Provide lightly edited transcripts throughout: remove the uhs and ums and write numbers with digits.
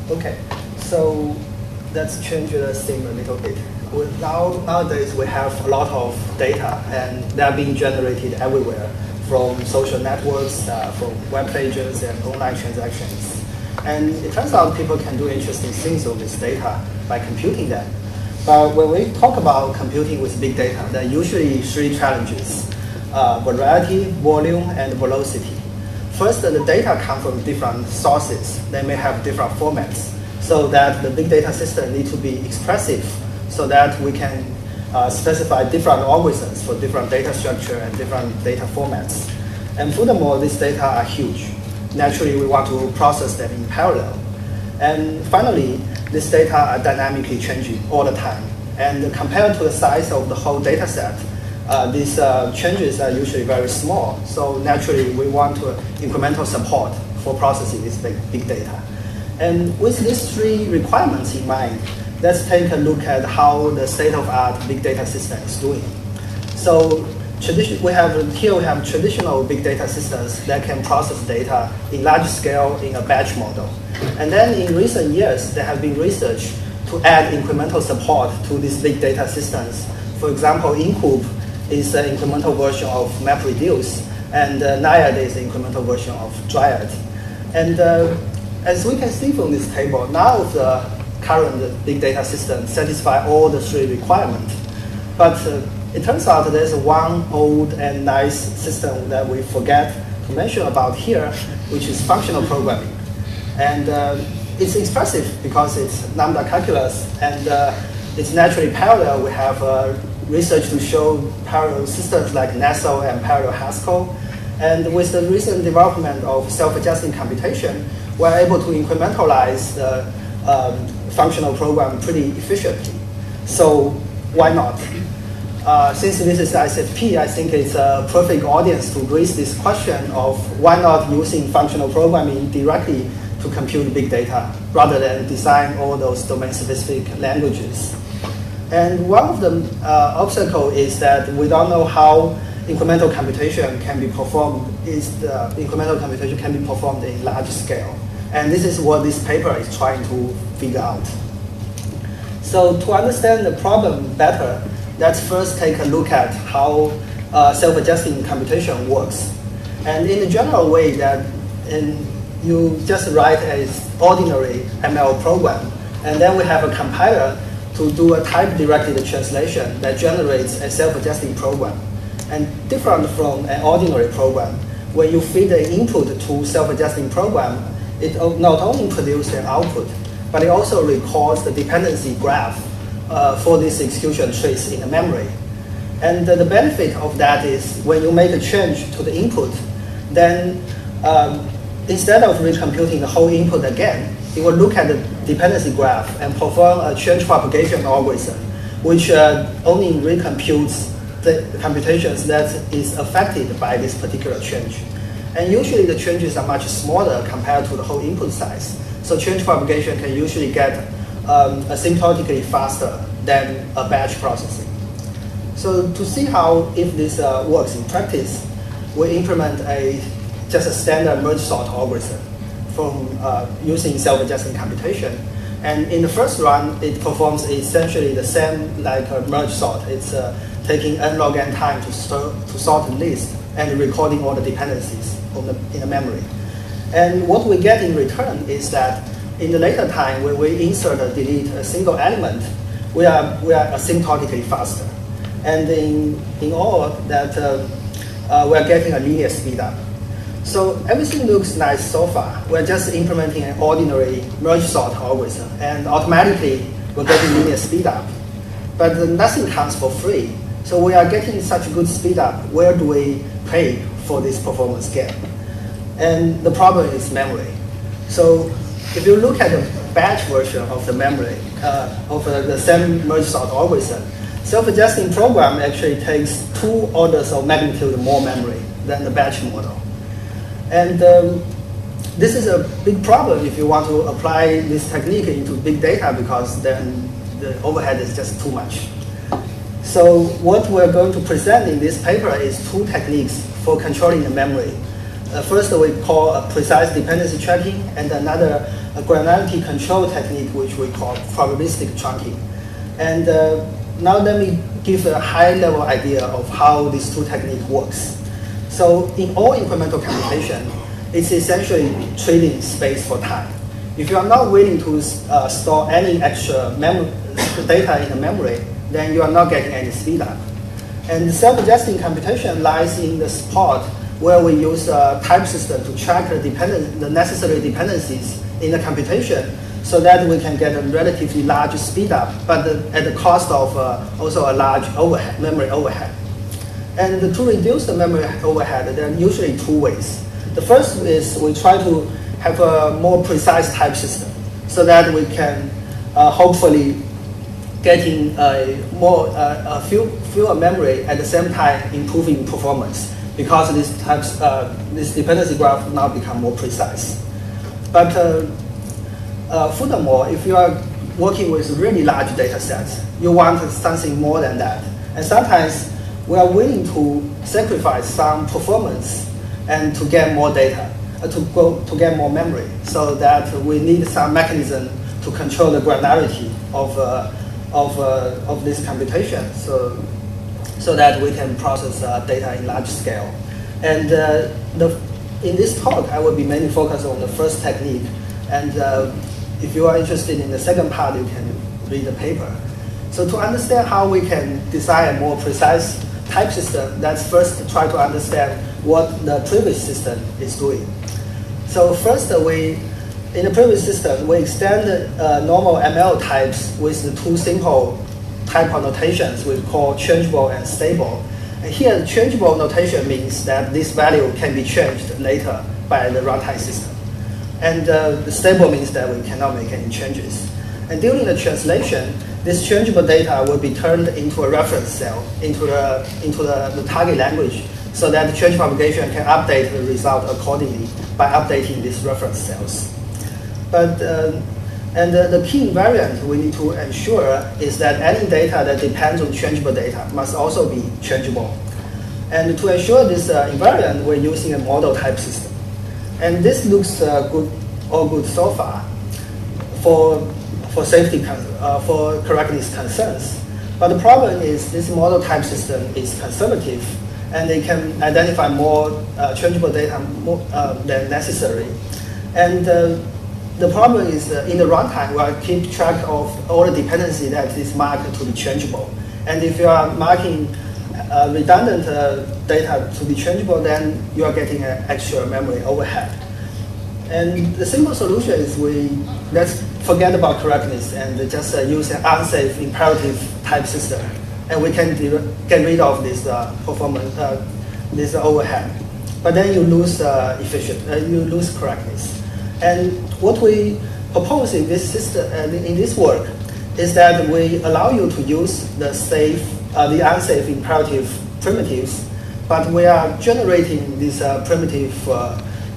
Okay, so let's change the theme a little bit. Nowadays, we have a lot of data, and they are being generated everywhere, from social networks, from web pages, and online transactions. And it turns out people can do interesting things with this data by computing them. But when we talk about computing with big data, there are usually three challenges: variety, volume, and velocity. First, the data come from different sources. They may have different formats, so that the big data system needs to be expressive, so that we can specify different algorithms for different data structure and different data formats. And furthermore, these data are huge. Naturally, we want to process them in parallel. And finally, these data are dynamically changing all the time. And compared to the size of the whole data set, these changes are usually very small. So naturally, we want incremental support for processing this big data. And with these three requirements in mind, let's take a look at how the state-of-the-art big data system is doing. So here we have traditional big data systems that can process data in large scale in a batch model. And then in recent years, there have been research to add incremental support to these big data systems. For example, InCube is the incremental version of MapReduce, and Naiad is the incremental version of Dryad. And as we can see from this table, none of the current big data systems satisfy all the three requirements. But it turns out there's one old and nice system that we forget to mention about here, which is functional programming. And it's expressive because it's lambda calculus, and it's naturally parallel. We have research to show parallel systems like Nestle and parallel Haskell. And with the recent development of self-adjusting computation, we're able to incrementalize the functional program pretty efficiently. So why not? Since this is ICFP, I think it's a perfect audience to raise this question of why not using functional programming directly to compute big data rather than design all those domain-specific languages. And one of the obstacles is that we don't know how incremental computation can be performed. Incremental computation can be performed in large scale. And this is what this paper is trying to figure out. So to understand the problem better, let's first take a look at how self-adjusting computation works. And in the general way that you just write an ordinary ML program, and then we have a compiler to do a type-directed translation that generates a self-adjusting program. And different from an ordinary program, when you feed the input to self-adjusting program, it not only produces an output, but it also records the dependency graph for this execution trace in the memory. And the benefit of that is when you make a change to the input, then instead of recomputing the whole input again, it will look at the dependency graph and perform a change propagation algorithm, which only recomputes the computations that is affected by this particular change. And usually the changes are much smaller compared to the whole input size. So change propagation can usually get asymptotically faster than a batch processing. So to see how if this works in practice, we implement just a standard merge sort algorithm from using self-adjusting computation. And in the first run, it performs essentially the same like a merge sort. It's taking n log n time to sort the list and recording all the dependencies in the memory. And what we get in return is that in the later time, when we insert or delete a single element, we are asymptotically faster. And in all that, we are getting a linear speedup. So everything looks nice so far. We're just implementing an ordinary merge sort algorithm, and automatically we're getting linear speedup. But nothing comes for free. So we are getting such good speedup. Where do we pay for this performance gain? And the problem is memory. So if you look at the batch version of the memory of the same merge sort algorithm, self-adjusting program actually takes 2 orders of magnitude more memory than the batch model. And this is a big problem if you want to apply this technique into big data, because then the overhead is just too much. So what we're going to present in this paper is 2 techniques for controlling the memory. First, we call a precise dependency tracking, and another a granularity control technique, which we call probabilistic trunking. And now let me give a high-level idea of how these two techniques works. So in all incremental computation, it's essentially trading space for time. If you are not willing to store any extra data in the memory, then you are not getting any speed up. And self-adjusting computation lies in the spot where we use a type system to track the necessary dependencies in the computation so that we can get a relatively large speed up, but at the cost of also a large overhead, memory overhead. And to reduce the memory overhead, there are usually two ways. The first is we try to have a more precise type system so that we can hopefully getting fewer memory at the same time improving performance, because this dependency graph now become more precise. But furthermore, if you are working with really large data sets, you want something more than that. And sometimes we are willing to sacrifice some performance and to get more data, to get more memory, so that we need some mechanism to control the granularity of this computation, so that we can process data in large scale. And in this talk, I will be mainly focused on the first technique. And if you are interested in the second part, you can read the paper. So to understand how we can design a more precise type system, let's first try to understand what the previous system is doing. So first, in the previous system, we extend normal ML types with the two simple type notations we call changeable and stable. And here, changeable notation means that this value can be changed later by the runtime system. And the stable means that we cannot make any changes. And during the translation, this changeable data will be turned into a reference cell, into the target language, so that the change propagation can update the result accordingly by updating these reference cells. But the key invariant we need to ensure is that any data that depends on changeable data must also be changeable. And to ensure this invariant, we're using a model type system. And this looks all good so far for safety, for correctness concerns. But the problem is this model type system is conservative, and they can identify more changeable data than necessary. And the problem is in the runtime, we will keep track of all the dependency that is marked to be changeable. And if you are marking redundant data to be changeable, then you are getting an extra memory overhead. And the simple solution is let's forget about correctness and just use an unsafe imperative type system, and we can get rid of this performance, this overhead. But then you lose you lose correctness. And what we propose in this system, in this work, is that we allow you to use the unsafe imperative primitives, but we are generating these primitive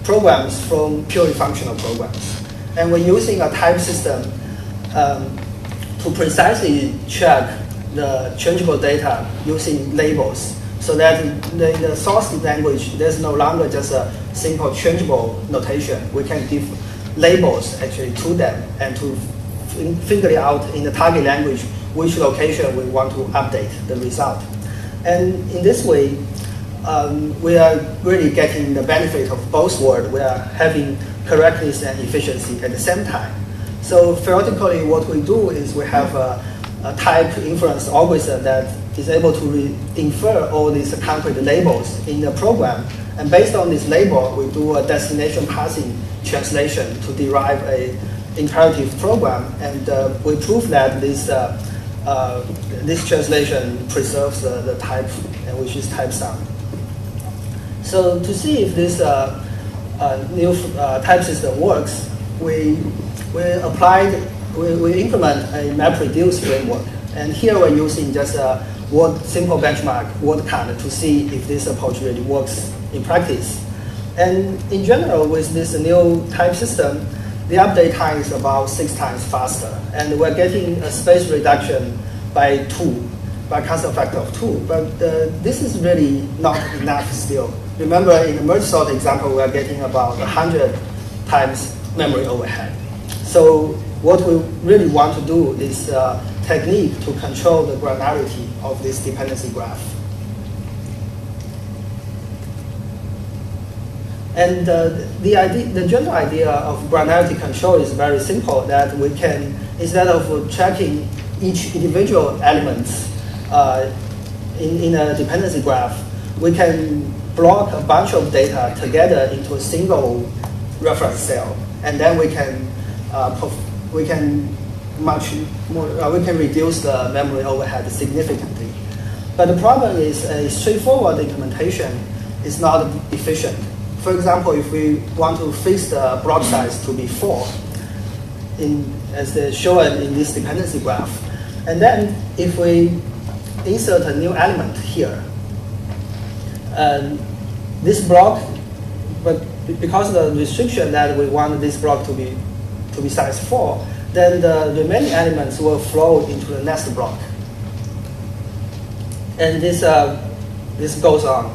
programs from purely functional programs. And we're using a type system to precisely check the changeable data using labels, so that in the source language, there's no longer just a simple changeable notation. We can give labels actually to them and to figure out in the target language which location we want to update the result. And in this way, we are really getting the benefit of both worlds. We are having correctness and efficiency at the same time. So theoretically, what we do is we have a type inference algorithm that is able to infer all these concrete labels in the program. And based on this label, we do a destination parsing translation to derive a imperative program. And we prove that this translation preserves the type, which is type sum. So to see if this new type system works, we implement a MapReduce framework. And here we're using just a simple benchmark word count to see if this approach really works in practice. And in general, with this new type system, the update time is about 6 times faster. And we're getting a space reduction by constant factor of 2. But this is really not enough still remember in the merge sort example, we are getting about 100 times memory overhead. So what we really want to do is a technique to control the granularity of this dependency graph. And the general idea of granularity control is very simple, that we can, instead of tracking each individual element in a dependency graph, we can block a bunch of data together into a single reference cell, and then we can reduce the memory overhead significantly. But the problem is a straightforward implementation is not efficient. For example, if we want to fix the block size to be 4, as shown in this dependency graph, and then if we insert a new element here, this block, but because of the restriction that we want this block to be size 4, then the remaining elements will flow into the next block. And this goes on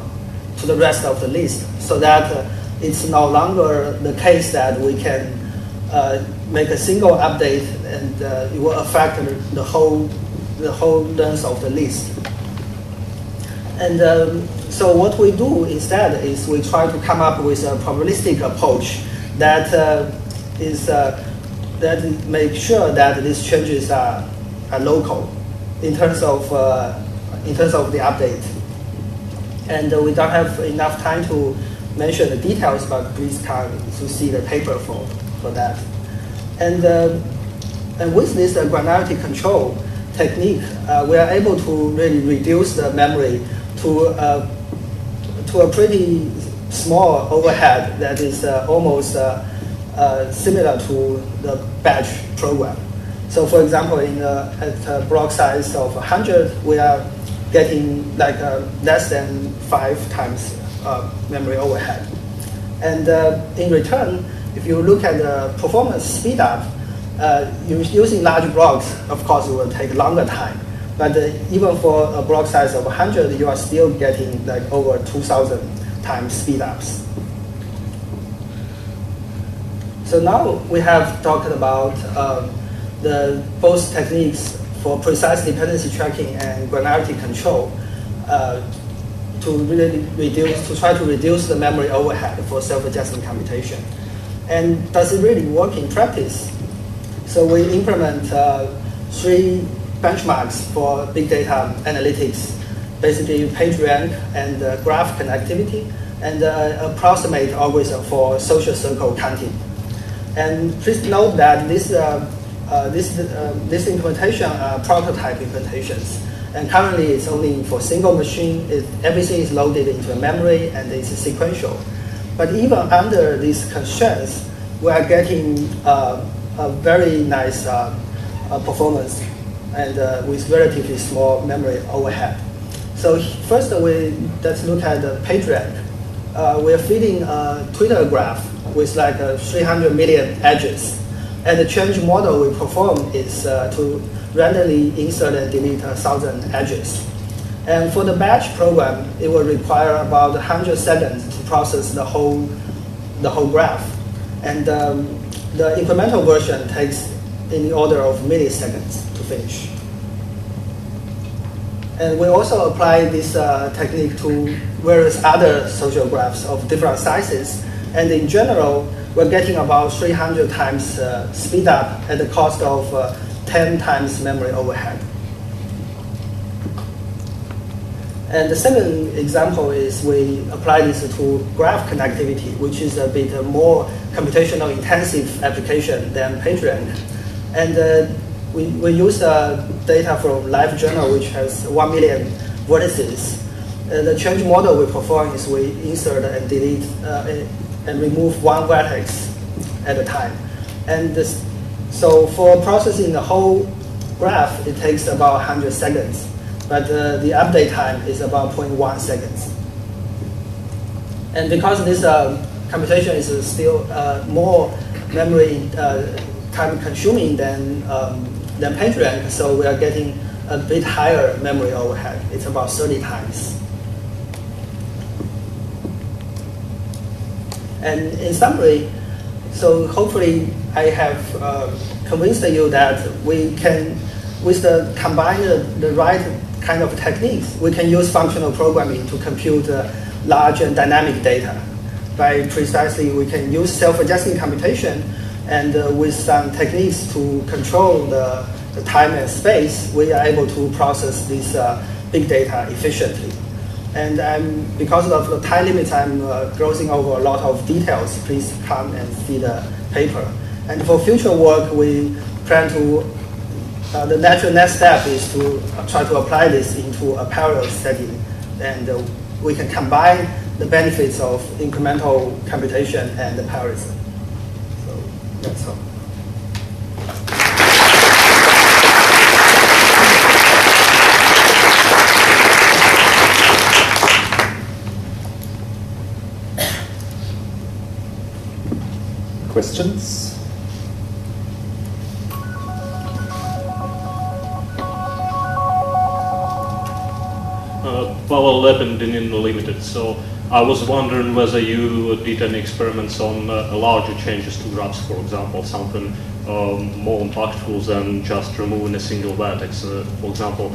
to the rest of the list, so that it's no longer the case that we can make a single update and it will affect the whole length of the list. And so what we do instead is we try to come up with a probabilistic approach that that makes sure that these changes are local in terms of the update. And we don't have enough time to mention the details, but please come to see the paper for that. And with this granularity control technique, we are able to really reduce the memory to a pretty small overhead that is almost similar to the batch program. So for example, at a block size of 100, we are getting like less than 5 times memory overhead. And in return, if you look at the performance speed up, using large blocks, of course, it will take longer time. But even for a block size of 100, you are still getting like over 2,000 times speed ups. So now we have talked about both techniques for precise dependency tracking and granularity control to try to reduce the memory overhead for self-adjusting computation. And does it really work in practice? So we implement 3 benchmarks for big data analytics, basically PageRank and graph connectivity, and approximate algorithm for social circle counting. And please note that this implementation are prototype implementations. And currently it's only for single machine. Everything is loaded into a memory and it's sequential. But even under these constraints, we are getting a very nice performance and with relatively small memory overhead. So first let's look at the PageRank. We're feeding a Twitter graph with like 300 million edges. And the change model we perform is to randomly insert and delete 1,000 edges. And for the batch program, it will require about 100 seconds to process the whole graph. And the incremental version takes in the order of milliseconds to finish. And we also apply this technique to various other social graphs of different sizes. And in general, we're getting about 300 times speed up at the cost of 10 times memory overhead. And the second example is we apply this to graph connectivity, which is a bit more computational intensive application than PageRank. And we use data from LiveJournal, which has 1 million vertices. The change model we perform is we insert and delete and remove 1 vertex at a time. And so for processing the whole graph, it takes about 100 seconds. But the update time is about 0.1 seconds. And because this computation is still more memory time consuming than PageRank, so we are getting a bit higher memory overhead. It's about 30 times. And in summary, so hopefully I have convinced you that we can, with the combine the right kind of techniques, we can use functional programming to compute large and dynamic data. By precisely, we can use self-adjusting computation, and with some techniques to control the time and space, we are able to process this big data efficiently. And because of the time limits, I'm glossing over a lot of details. Please come and see the paper. And for future work, we plan to, the natural next step is to try to apply this into a parallel setting. And we can combine the benefits of incremental computation and the parallelism. So that's all. Questions? Pavel Lependinin Limited. So I was wondering whether you did any experiments on larger changes to graphs, for example, something more impactful than just removing a single vertex. For example,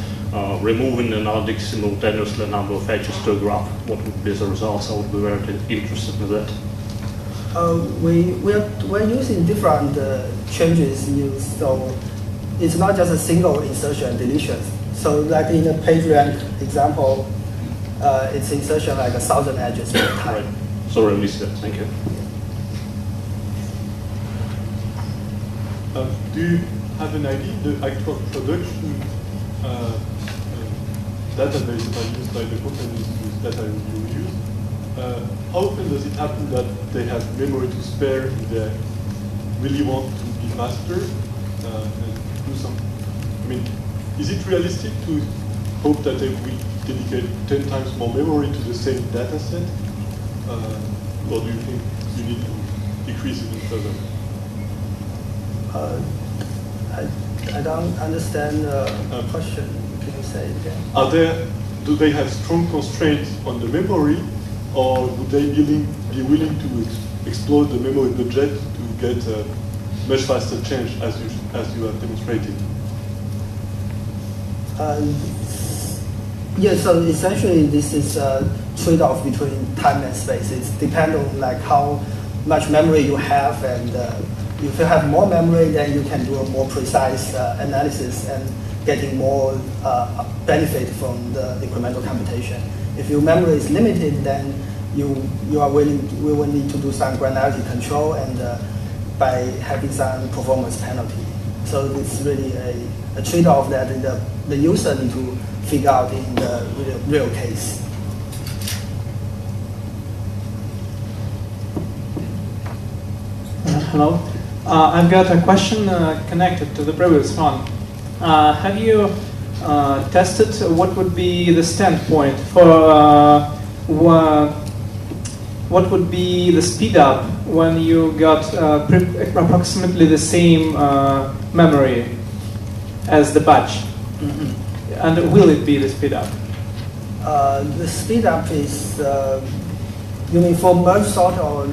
removing and adding simultaneously a number of edges to a graph. What would be the results? I would be very interested in that. We're using different changes used, so it's not just a single insertion and deletion. So like in the PageRank example, it's insertion like 1,000 edges per time. Right. Sorry, I missed that. Thank you. Do you have an idea the actual production database that are used by the companies whose data you use? How often does it happen that they have memory to spare and they really want to be faster and do some? I mean, is it realistic to hope that they will dedicate 10 times more memory to the same data set? Or do you think you need to decrease it further? I don't understand the question. Can you say it again? Do they have strong constraints on the memory, or would they be willing to explode the memory budget to get a much faster change as you have demonstrated? Yeah, so essentially this is a trade-off between time and space. It depends on like how much memory you have, and if you have more memory, then you can do a more precise analysis and getting more benefit from the incremental computation. If your memory is limited, then we will need to do some granularity control and by having some performance penalty. So it's really a trade-off that the user need to figure out in the real case. Hello. I've got a question connected to the previous one. Have you tested what would be the standpoint for what would be the speed up when you got approximately the same memory as the batch? Mm-hmm. And will it be the speed up? The speed up is, you mean for merge sort or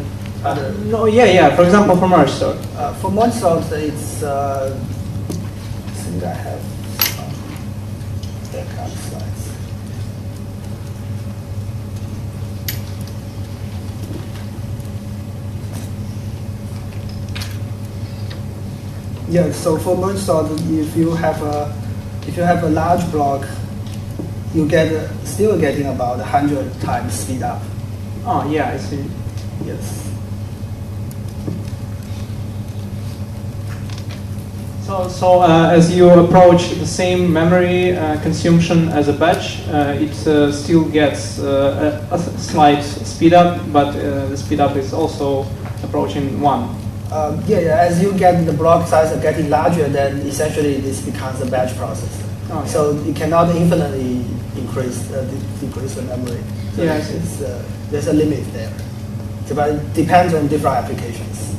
other? No, yeah. For example, for merge sort. For merge sort, it's, I think I have some backup slides. Yeah, so for merge sort, if you have a large block, you still getting about 100 times speed up. Oh yeah, I see. Yes. So as you approach the same memory consumption as a batch, it still gets a slight speed up, but the speed up is also approaching 1. As you get the block size getting larger, then essentially this becomes a batch process. Oh, yeah. So you cannot infinitely decrease the memory. So yeah, there's a limit there. So, but it depends on different applications.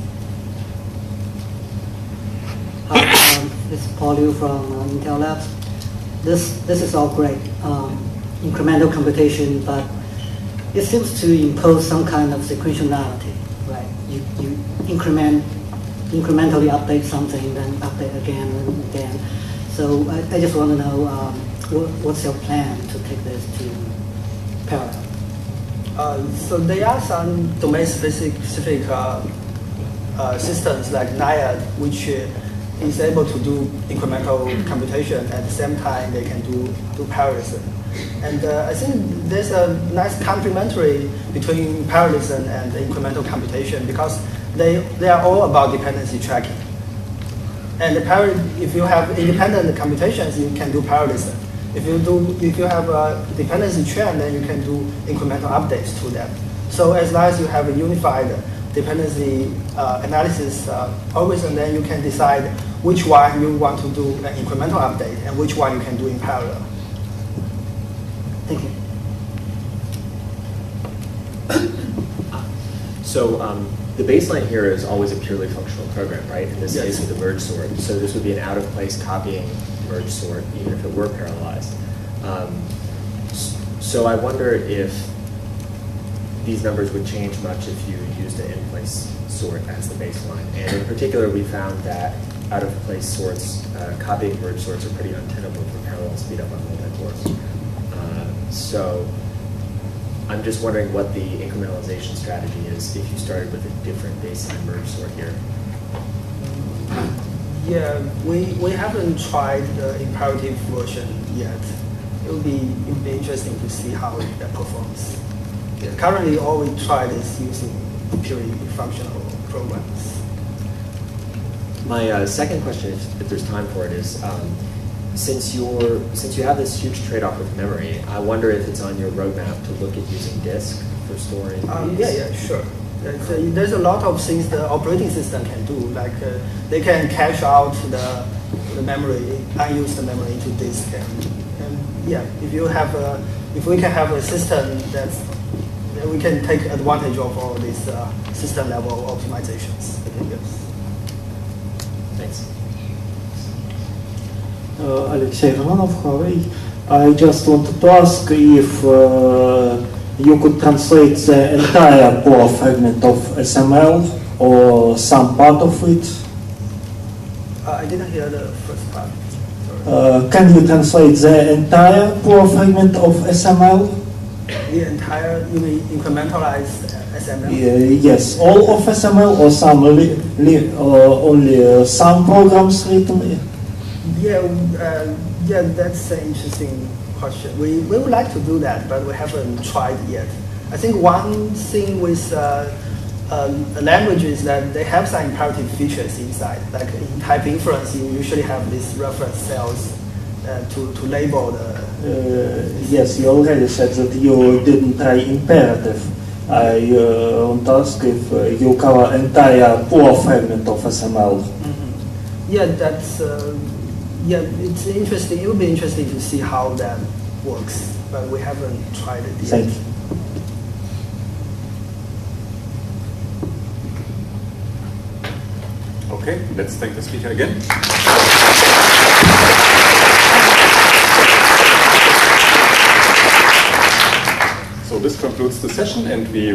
This is Paul Liu from Intel Labs. This is all great, incremental computation, but it seems to impose some kind of sequentiality, right? you incrementally update something, then update again and again. So I just want to know what's your plan to take this to parallel? So there are some domain-specific systems like NIAD, which is able to do incremental computation. At the same time, they can do parallelism. And I think there's a nice complementary between parallelism and incremental computation because they are all about dependency tracking. And if you have independent computations, you can do parallelism. If you have a dependency trend, then you can do incremental updates to that. So as long as you have a unified dependency analysis algorithm, then you can decide which one you want to do an incremental update and which one you can do in parallel. Thank you. So the baseline here is always a purely functional program, right? In this case with the merge sort. So this would be an out-of-place copying merge sort, even if it were parallelized. So I wonder if these numbers would change much if you used an in-place sort as the baseline. And in particular, we found that out-of-place sorts, copying merge sorts, are pretty untenable for parallel speed up on multi-cores. So I'm just wondering what the incrementalization strategy is if you started with a different baseline merge sort here. Yeah, we haven't tried the imperative version yet. It would be interesting to see how that performs. Yeah, currently, all we tried is using purely functional programs. My second question, if there's time for it, is since you have this huge trade-off with memory, I wonder if it's on your roadmap to look at using disk for storing these. Yeah, sure. There's a lot of things the operating system can do, like they can cache out the memory, unused memory into disk, and yeah, if we can have a system that we can take advantage of all these system level optimizations. Yes. Thanks. Alexei Romanov, Huawei. I just wanted to ask if you could translate the entire core fragment of SML or some part of it. I didn't hear the first part. Can you translate the entire core fragment of SML? The entire, you mean incrementalized SML? Yes, all of SML or some only some programs written? Yeah, that's an interesting question. We would like to do that, but we haven't tried yet. I think one thing with language is that they have some imperative features inside. Like in type inference, you usually have these reference cells to label the... Yes, you already said that you didn't try imperative. I want to ask if you cover entire core fragment of SML. Mm-hmm. Yeah, that's... it's interesting. It would be interesting to see how that works, but we haven't tried it yet. Thank you. Okay, let's thank the speaker again. So this concludes the session, and we